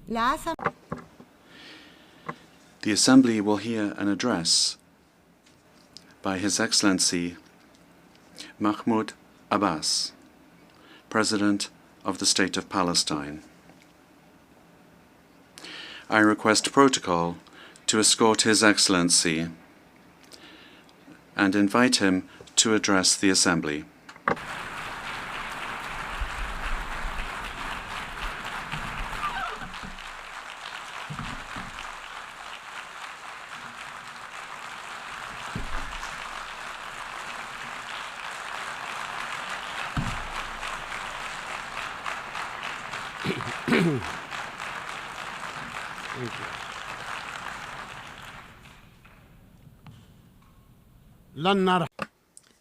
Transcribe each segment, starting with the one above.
The Assembly will hear an address by His Excellency Mahmoud Abbas, President of the State of Palestine. I request protocol to escort His Excellency and invite him to address the Assembly.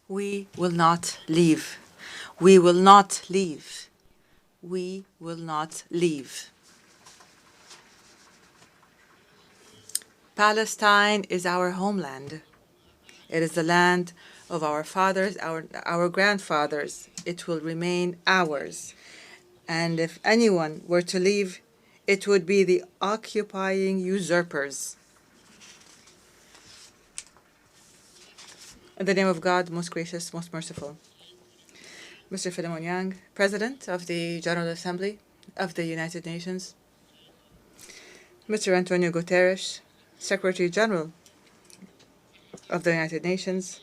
We will not leave. We will not leave. We will not leave. Palestine is our homeland. It is the land of our fathers, our grandfathers. It will remain ours. And if anyone were to leave, it would be the occupying usurpers. In the name of God, most gracious, most merciful. Mr. Philemon Yang, President of the General Assembly of the United Nations. Mr. Antonio Guterres, Secretary General of the United Nations.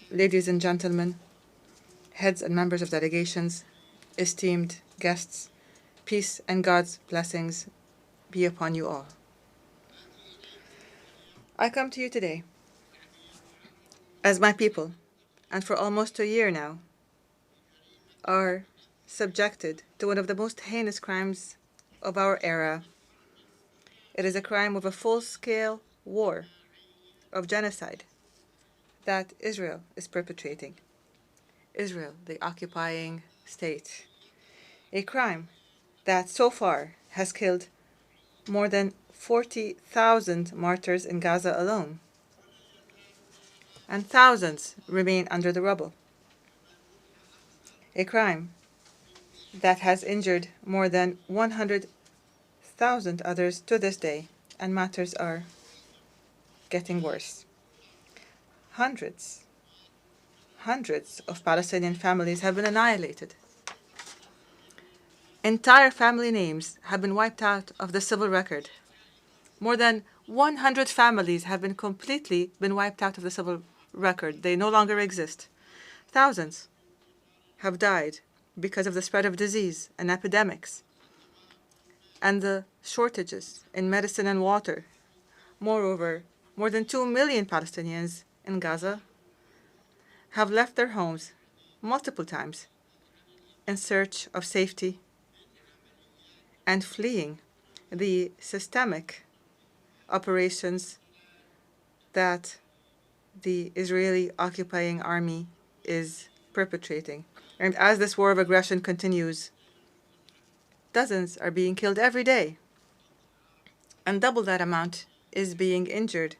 Ladies and gentlemen, heads and members of delegations, esteemed guests, peace and God's blessings be upon you all. I come to you today as my people, and for almost a year now, are subjected to one of the most heinous crimes of our era. It is a crime of a full-scale war, of genocide, that Israel is perpetrating. Israel, the occupying state. A crime that so far has killed more than 40,000 martyrs in Gaza alone, and thousands remain under the rubble. A crime that has injured more than 100,000 others to this day, and matters are getting worse. Hundreds of Palestinian families have been annihilated. Entire family names have been wiped out of the civil record. More than 100 families have been completely wiped out of the civil record. They no longer exist. Thousands have died because of the spread of disease and epidemics and the shortages in medicine and water. Moreover, more than 2 million Palestinians in Gaza have left their homes multiple times in search of safety and fleeing the systemic operations that the Israeli occupying army is perpetrating. And as this war of aggression continues, dozens are being killed every day, and double that amount is being injured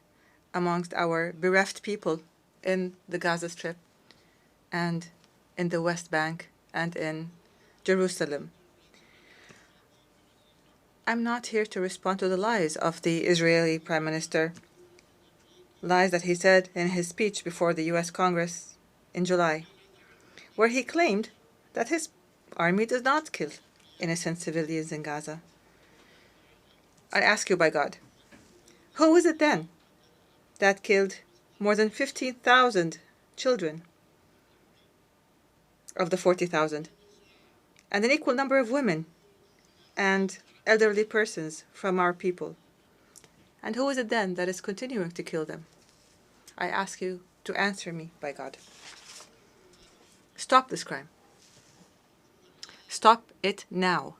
amongst our bereft people in the Gaza Strip and in the West Bank and in Jerusalem. I'm not here to respond to the lies of the Israeli Prime Minister, lies that he said in his speech before the U.S. Congress in July, where he claimed that his army does not kill innocent civilians in Gaza. I ask you by God, who is it then that killed more than 15,000 children of the 40,000, and an equal number of women and elderly persons from our people? And who is it then that is continuing to kill them? I ask you to answer me by God. Stop this crime. Stop it now.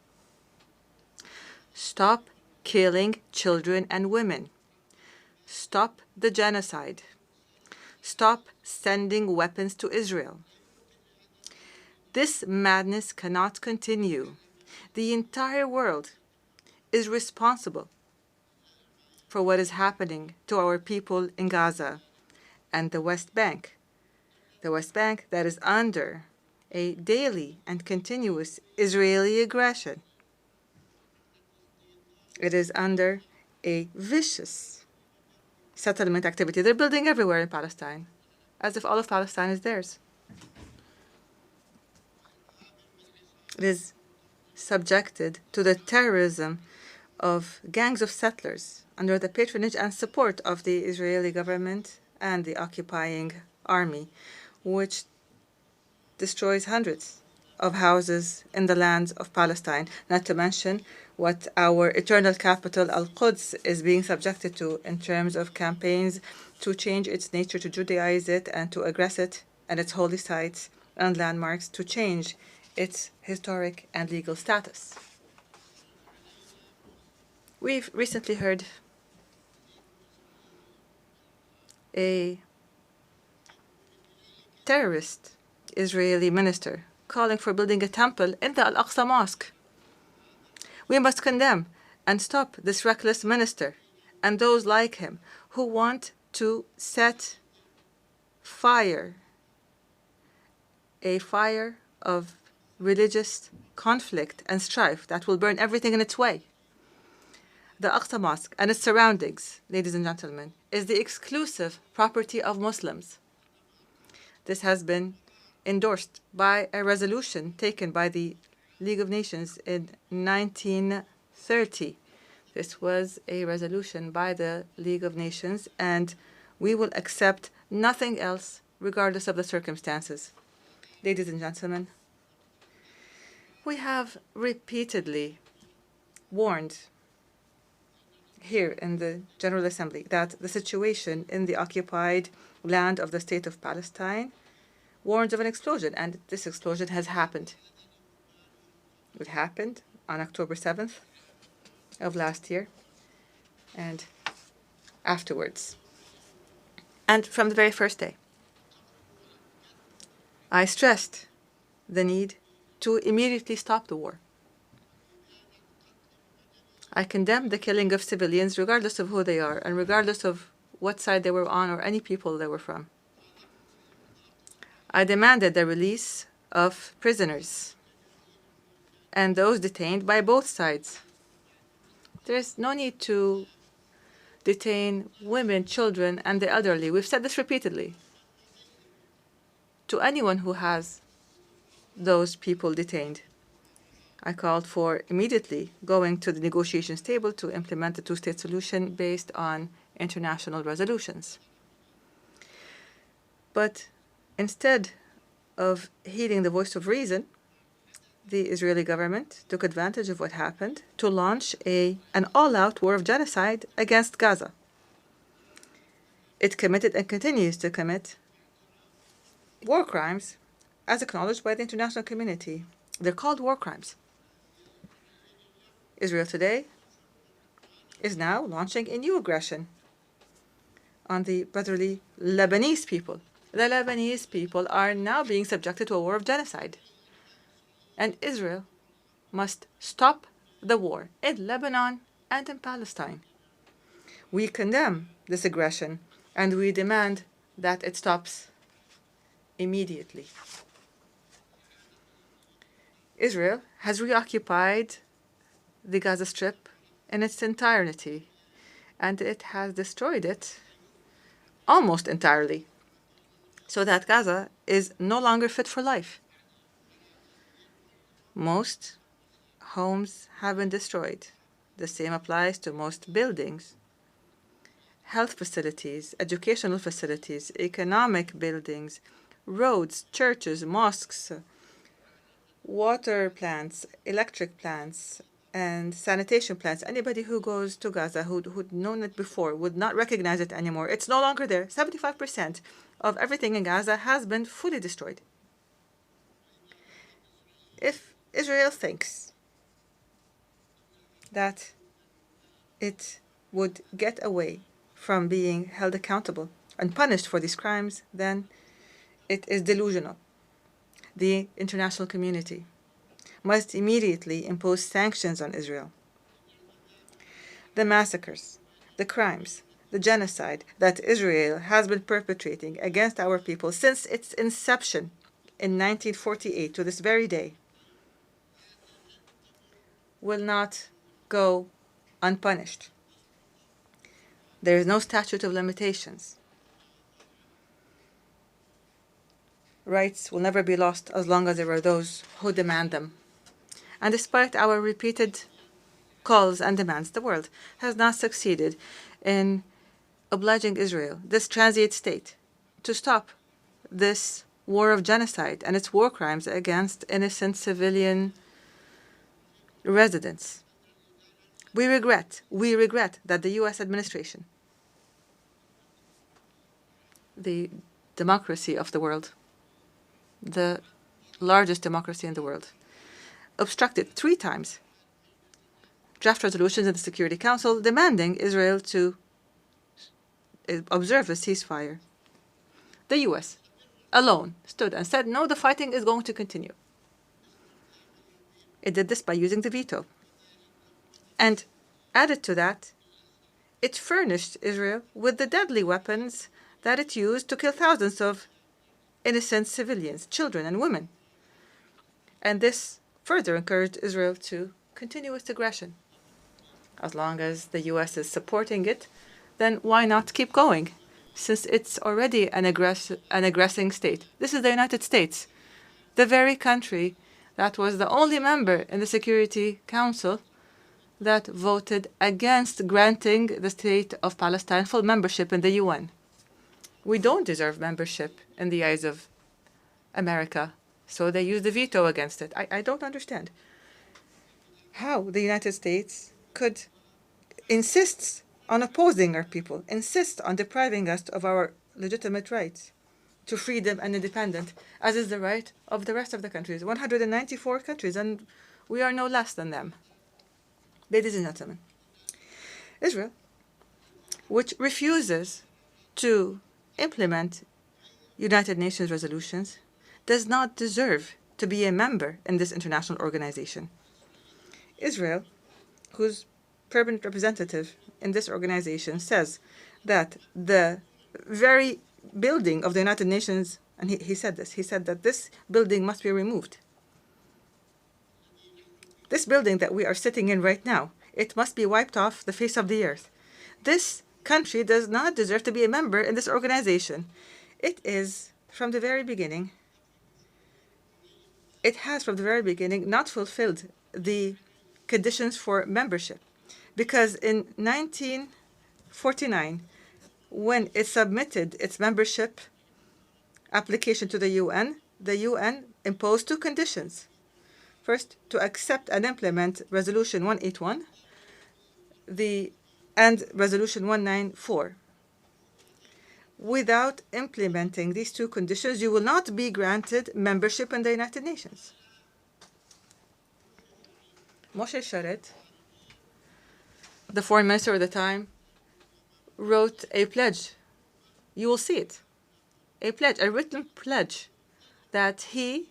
Stop killing children and women. Stop the genocide. Stop sending weapons to Israel. This madness cannot continue. The entire world is responsible for what is happening to our people in Gaza and the West Bank. The West Bank that is under a daily and continuous Israeli aggression. It is under a vicious settlement activity. They're building everywhere in Palestine, as if all of Palestine is theirs. It is subjected to the terrorism of gangs of settlers under the patronage and support of the Israeli government and the occupying army, which destroys hundreds of houses in the lands of Palestine, not to mention what our eternal capital, Al-Quds, is being subjected to in terms of campaigns to change its nature, to Judaize it, and to aggress it and its holy sites and landmarks, to change its historic and legal status. We've recently heard a terrorist Israeli minister calling for building a temple in the Al-Aqsa Mosque. We must condemn and stop this reckless minister and those like him who want to set fire, a fire of religious conflict and strife that will burn everything in its way. The Aqsa Mosque and its surroundings, ladies and gentlemen, is the exclusive property of Muslims. This has been endorsed by a resolution taken by the League of Nations in 1930. This was a resolution by the League of Nations, and we will accept nothing else regardless of the circumstances. Ladies and gentlemen, we have repeatedly warned here in the General Assembly that the situation in the occupied land of the State of Palestine warns of an explosion, and this explosion has happened. It happened on October 7th of last year and afterwards. And from the very first day, I stressed the need to immediately stop the war. I condemned the killing of civilians regardless of who they are and regardless of what side they were on or any people they were from. I demanded the release of prisoners and those detained by both sides. There is no need to detain women, children, and the elderly. We've said this repeatedly. To anyone who has those people detained, I called for immediately going to the negotiations table to implement the two-state solution based on international resolutions. But instead of heeding the voice of reason, the Israeli government took advantage of what happened to launch an all-out war of genocide against Gaza. It committed and continues to commit war crimes as acknowledged by the international community. They're called war crimes. Israel today is now launching a new aggression on the brotherly Lebanese people. The Lebanese people are now being subjected to a war of genocide. And Israel must stop the war in Lebanon and in Palestine. We condemn this aggression and we demand that it stops immediately. Israel has reoccupied the Gaza Strip in its entirety, and it has destroyed it almost entirely, so that Gaza is no longer fit for life. Most homes have been destroyed. The same applies to most buildings, health facilities, educational facilities, economic buildings, roads, churches, mosques, water plants, electric plants, and sanitation plants. Anybody who goes to Gaza who'd known it before would not recognize it anymore. It's no longer there. 75% of everything in Gaza has been fully destroyed. If Israel thinks that it would get away from being held accountable and punished for these crimes, then it is delusional. The international community must immediately impose sanctions on Israel. The massacres, the crimes, the genocide that Israel has been perpetrating against our people since its inception in 1948 to this very day will not go unpunished. There is no statute of limitations. Rights will never be lost as long as there are those who demand them. And despite our repeated calls and demands, the world has not succeeded in obliging Israel, this transient state, to stop this war of genocide and its war crimes against innocent civilian residents. We regret that the U.S. administration, the democracy of the world, the largest democracy in the world, obstructed 3 times draft resolutions in the Security Council demanding Israel to observe a ceasefire. The U.S. alone stood and said, no, the fighting is going to continue. It did this by using the veto. And added to that, it furnished Israel with the deadly weapons that it used to kill thousands of innocent civilians, children and women. And this further encouraged Israel to continue its aggression. As long as the U.S. is supporting it, then why not keep going, since it's already an aggressing state? This is the United States, the very country that was the only member in the Security Council that voted against granting the state of Palestine full membership in the UN. We don't deserve membership in the eyes of America, so they use the veto against it. I don't understand how the United States could insist on opposing our people, insist on depriving us of our legitimate rights to freedom and independence, as is the right of the rest of the countries, 194 countries, and we are no less than them. Ladies and gentlemen, Israel, which refuses to implement United Nations resolutions, does not deserve to be a member in this international organization. Israel, whose permanent representative in this organization says that the very building of the United Nations, and he said that this building must be removed. This building that we are sitting in right now, it must be wiped off the face of the earth. This country does not deserve to be a member in this organization. It is, from the very beginning, it has from the very beginning not fulfilled the conditions for membership. Because in 1949, when it submitted its membership application to the UN imposed 2 conditions. First, to accept and implement Resolution 181 and Resolution 194. Without implementing these 2 conditions, you will not be granted membership in the United Nations. Moshe Sharet, the foreign minister at the time, wrote a pledge. You will see it. A pledge, a written pledge, that he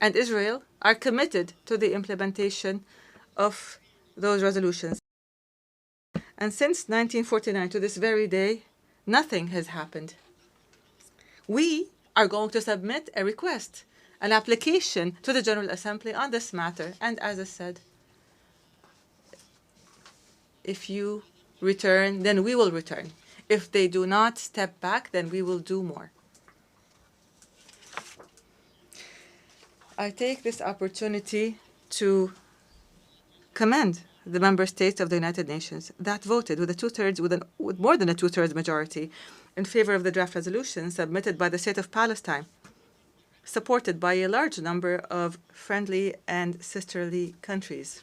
and Israel are committed to the implementation of those resolutions. And since 1949 to this very day, nothing has happened. We are going to submit a request, an application to the General Assembly on this matter. And as I said, if you return, then we will return. If they do not step back, then we will do more. I take this opportunity to commend the member states of the United Nations that voted with more than a two-thirds majority in favor of the draft resolution submitted by the State of Palestine, supported by a large number of friendly and sisterly countries,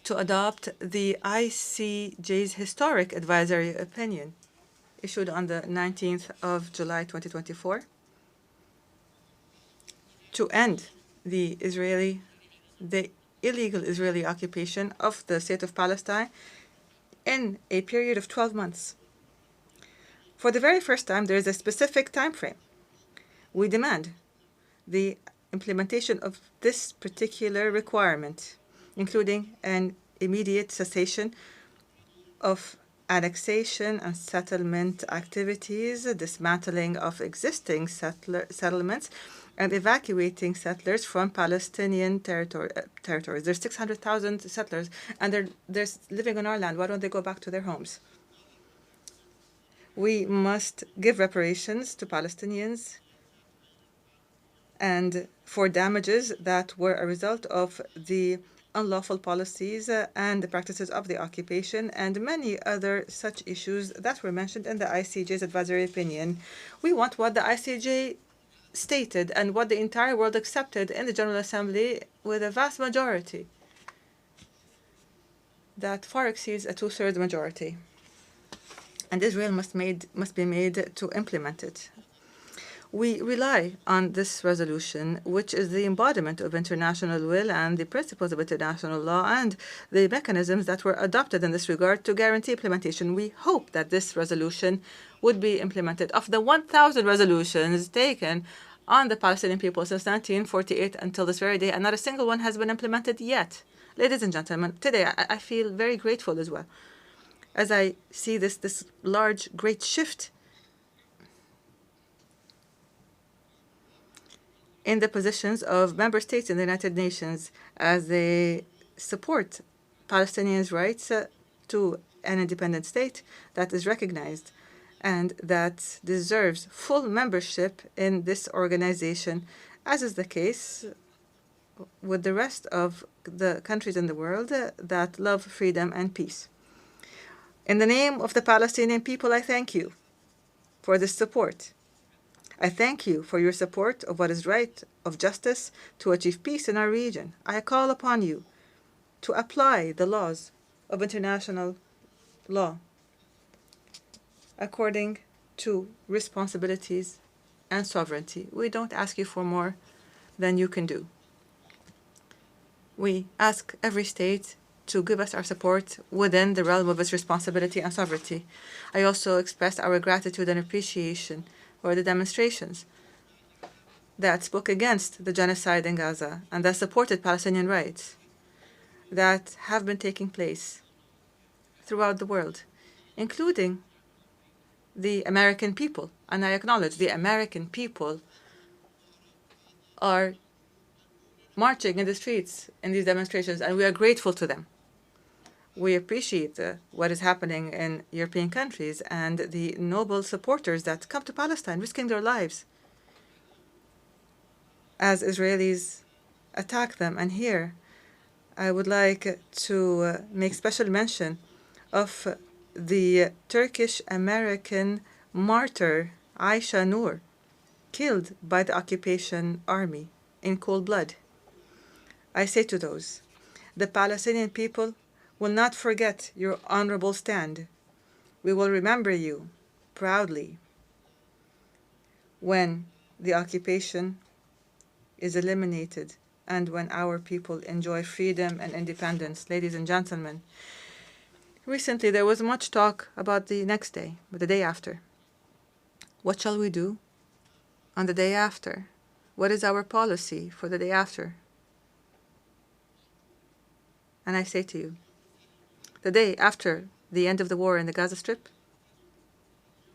to adopt the ICJ's historic advisory opinion issued on the 19th of July 2024 to end the illegal Israeli occupation of the State of Palestine in a period of 12 months. For the very first time, there is a specific time frame. We demand the implementation of this particular requirement, including an immediate cessation of annexation and settlement activities, dismantling of existing settlements, and evacuating settlers from Palestinian territories. There's 600,000 settlers, and they're living on our land. Why don't they go back to their homes? We must give reparations to Palestinians and for damages that were a result of the unlawful policies and the practices of the occupation, and many other such issues that were mentioned in the ICJ's advisory opinion. We want what the ICJ stated and what the entire world accepted in the General Assembly with a vast majority that far exceeds a two-thirds majority. And Israel must be made to implement it. We rely on this resolution, which is the embodiment of international will and the principles of international law and the mechanisms that were adopted in this regard to guarantee implementation. We hope that this resolution would be implemented. Of the 1,000 resolutions taken on the Palestinian people since 1948 until this very day, and not a single one has been implemented yet. Ladies and gentlemen, today I feel very grateful as well, as I see this large, great shift in the positions of member states in the United Nations as they support Palestinians' rights to an independent state that is recognized and that deserves full membership in this organization, as is the case with the rest of the countries in the world that love freedom and peace. In the name of the Palestinian people, I thank you for this support. I thank you for your support of what is right, of justice, to achieve peace in our region. I call upon you to apply the laws of international law according to responsibilities and sovereignty. We don't ask you for more than you can do. We ask every state to give us our support within the realm of its responsibility and sovereignty. I also express our gratitude and appreciation for the demonstrations that spoke against the genocide in Gaza and that supported Palestinian rights that have been taking place throughout the world, including the American people. And I acknowledge the American people are marching in the streets in these demonstrations, and we are grateful to them. We appreciate what is happening in European countries and the noble supporters that come to Palestine, risking their lives as Israelis attack them. And here, I would like to make special mention of the Turkish-American martyr Aisha Noor, killed by the occupation army in cold blood. I say to those, the Palestinian people will not forget your honorable stand. We will remember you proudly when the occupation is eliminated and when our people enjoy freedom and independence. Ladies and gentlemen, recently there was much talk about the next day, but the day after. What shall we do on the day after? What is our policy for the day after? And I say to you, the day after the end of the war in the Gaza Strip,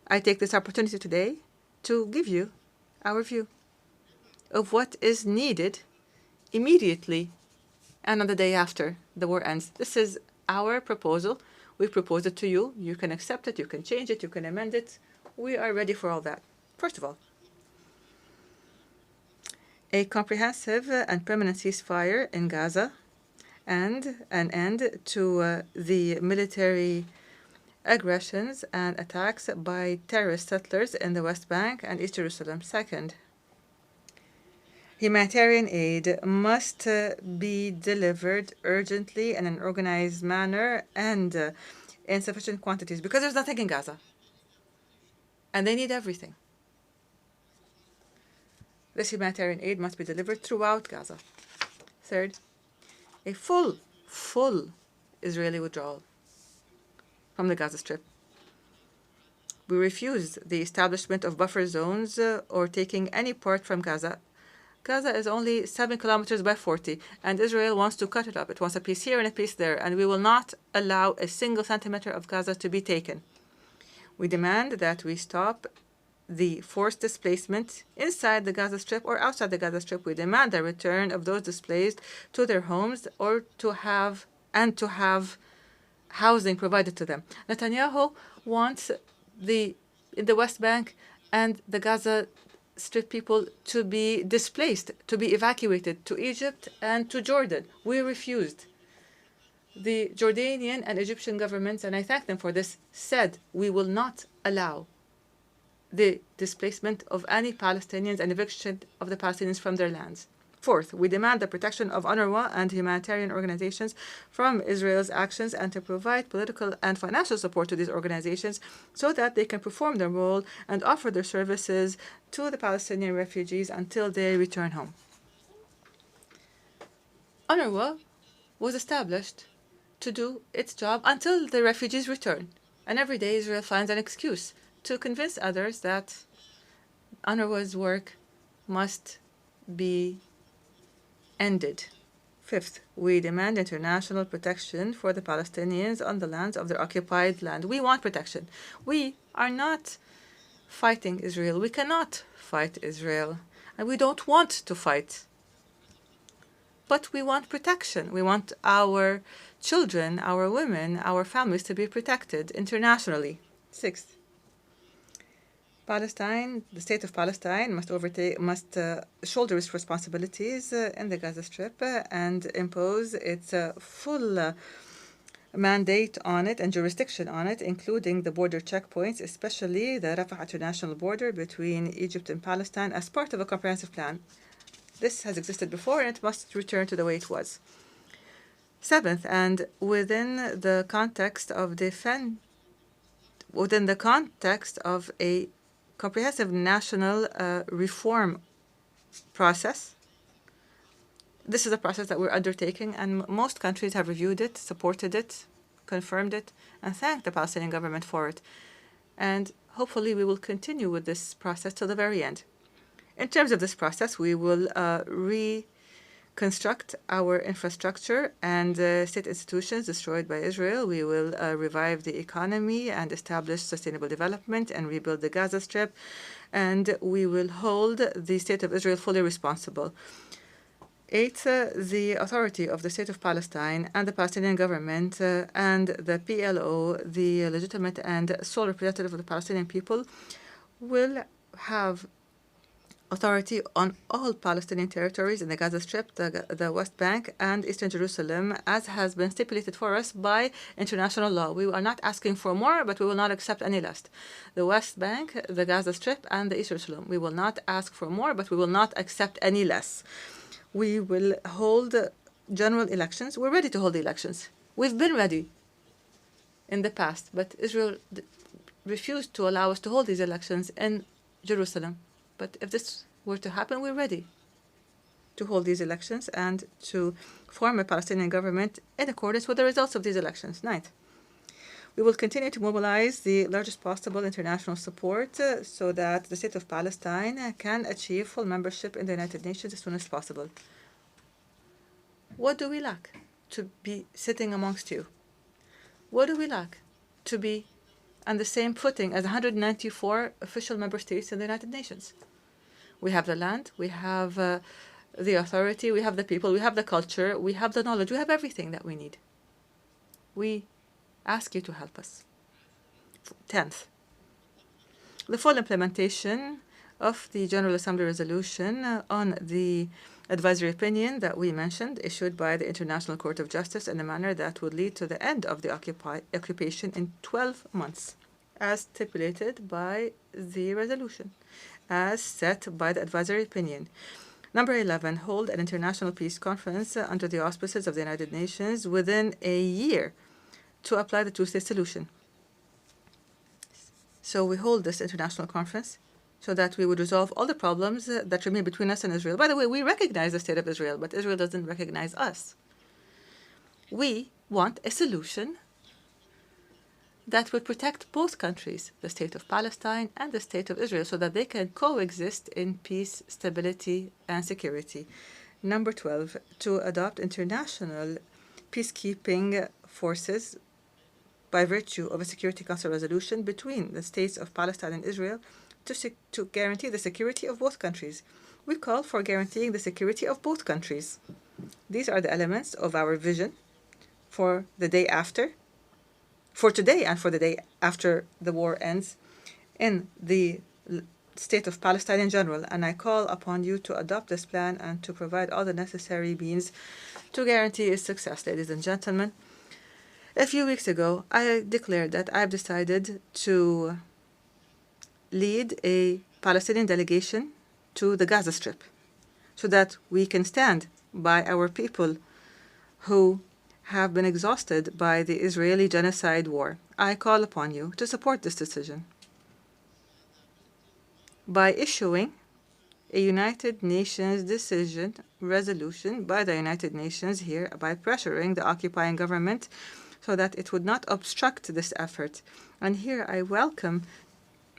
I take this opportunity today to give you our view of what is needed immediately and on the day after the war ends. This is our proposal. We propose it to you. You can accept it, you can change it, you can amend it. We are ready for all that. First of all, a comprehensive and permanent ceasefire in Gaza and an end to the military aggressions and attacks by terrorist settlers in the West Bank and East Jerusalem. Second, humanitarian aid must be delivered urgently in an organized manner and in sufficient quantities, because there's nothing in Gaza, and they need everything. This humanitarian aid must be delivered throughout Gaza. Third, a full Israeli withdrawal from the Gaza Strip. We refuse the establishment of buffer zones or taking any part from Gaza. Gaza is only 7 kilometers by 40, and Israel wants to cut it up. It wants a piece here and a piece there, and we will not allow a single centimeter of Gaza to be taken. We demand that we stop the forced displacement inside the Gaza Strip or outside the Gaza Strip. We demand the return of those displaced to their homes or to have housing provided to them. Netanyahu wants in the West Bank and the Gaza Strip people to be displaced, to be evacuated to Egypt and to Jordan. We refused. The Jordanian and Egyptian governments, and I thank them for this, said we will not allow the displacement of any Palestinians and eviction of the Palestinians from their lands. Fourth, we demand the protection of UNRWA and humanitarian organizations from Israel's actions and to provide political and financial support to these organizations so that they can perform their role and offer their services to the Palestinian refugees until they return home. UNRWA was established to do its job until the refugees return. And every day Israel finds an excuse to convince others that UNRWA's work must be ended. Fifth, we demand international protection for the Palestinians on the lands of their occupied land. We want protection. We are not fighting Israel. We cannot fight Israel. And we don't want to fight. But we want protection. We want our children, our women, our families to be protected internationally. Sixth, Palestine, the state of Palestine must shoulder its responsibilities in the Gaza Strip and impose its full mandate on it and jurisdiction on it, including the border checkpoints, especially the Rafah international border between Egypt and Palestine, as part of a comprehensive plan. This has existed before and it must return to the way it was. Seventh, and within the context of a comprehensive national reform process. This is a process that we're undertaking, and most countries have reviewed it, supported it, confirmed it, and thanked the Palestinian government for it. And hopefully we will continue with this process till the very end. In terms of this process, we will reconstruct our infrastructure and state institutions destroyed by Israel. We will revive the economy and establish sustainable development and rebuild the Gaza Strip. And we will hold the state of Israel fully responsible. Eighth, the authority of the state of Palestine and the Palestinian government and the PLO, the legitimate and sole representative of the Palestinian people, will have authority on all Palestinian territories in the Gaza Strip, the West Bank, and Eastern Jerusalem, as has been stipulated for us by international law. We are not asking for more, but we will not accept any less. The West Bank, the Gaza Strip, and the Eastern Jerusalem. We will not ask for more, but we will not accept any less. We will hold general elections. We're ready to hold the elections. We've been ready in the past, but Israel refused to allow us to hold these elections in Jerusalem. But if this were to happen, we're ready to hold these elections and to form a Palestinian government in accordance with the results of these elections. Ninth, we will continue to mobilize the largest possible international support so that the state of Palestine can achieve full membership in the United Nations as soon as possible. What do we lack? To be sitting amongst you. What do we lack? To be on the same footing as 194 official member states in the United Nations. We have the land, we have the authority, we have the people, we have the culture, we have the knowledge, we have everything that we need. We ask you to help us. 10th, the full implementation of the General Assembly resolution on the advisory opinion that we mentioned, issued by the International Court of Justice in a manner that would lead to the end of the occupation in 12 months, as stipulated by the resolution, as set by the advisory opinion. Number 11, hold an international peace conference under the auspices of the United Nations within a year to apply the two-state solution. So we hold this international conference so that we would resolve all the problems that remain between us and Israel. By the way, we recognize the state of Israel, but Israel doesn't recognize us. We want a solution that would protect both countries, the state of Palestine and the state of Israel, so that they can coexist in peace, stability, and security. Number 12, to adopt international peacekeeping forces by virtue of a Security Council resolution between the states of Palestine and Israel to guarantee the security of both countries. We call for guaranteeing the security of both countries. These are the elements of our vision for the day after, for today and for the day after the war ends, in the state of Palestine in general. And I call upon you to adopt this plan and to provide all the necessary means to guarantee its success. Ladies and gentlemen, a few weeks ago, I declared that I've decided to lead a Palestinian delegation to the Gaza Strip so that we can stand by our people who have been exhausted by the Israeli genocide war. I call upon you to support this decision by issuing a United Nations resolution by the United Nations here, by pressuring the occupying government so that it would not obstruct this effort. And here I welcome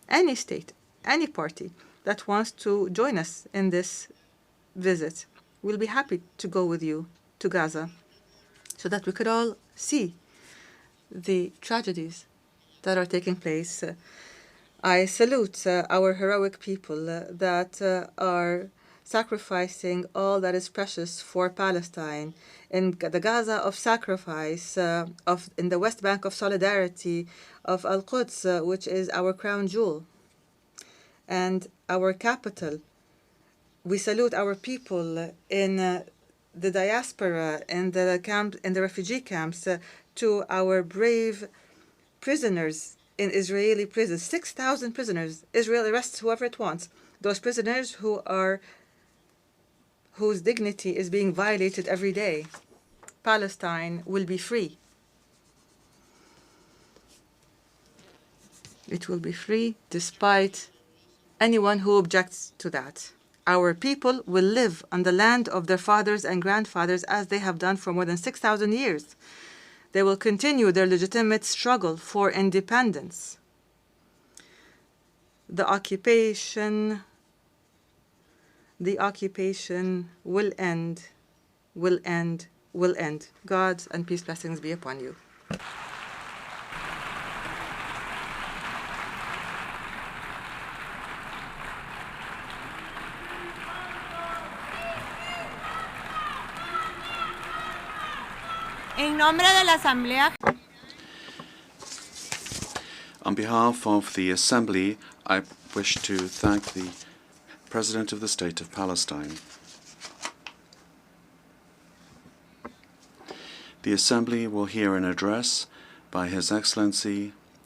any state, any party that wants to join us in this visit. We'll be happy to go with you to Gaza so that we could all see the tragedies that are taking place. I salute our heroic people that are sacrificing all that is precious for Palestine, in the Gaza of sacrifice, in the West Bank of solidarity, of Al-Quds, which is our crown jewel and our capital. We salute our people in the diaspora, in the refugee camps, to our brave prisoners in Israeli prisons. 6,000 prisoners. Israel arrests whoever it wants. Those prisoners whose dignity is being violated every day. Palestine will be free. It will be free despite anyone who objects to that. Our people will live on the land of their fathers and grandfathers as they have done for more than 6,000 years. They will continue their legitimate struggle for independence. The occupation will end, will end, will end. God's and peace blessings be upon you. En nombre de la Asamblea. On behalf of the Assembly, I wish to thank the President of the State of Palestine. The Assembly will hear an address by His Excellency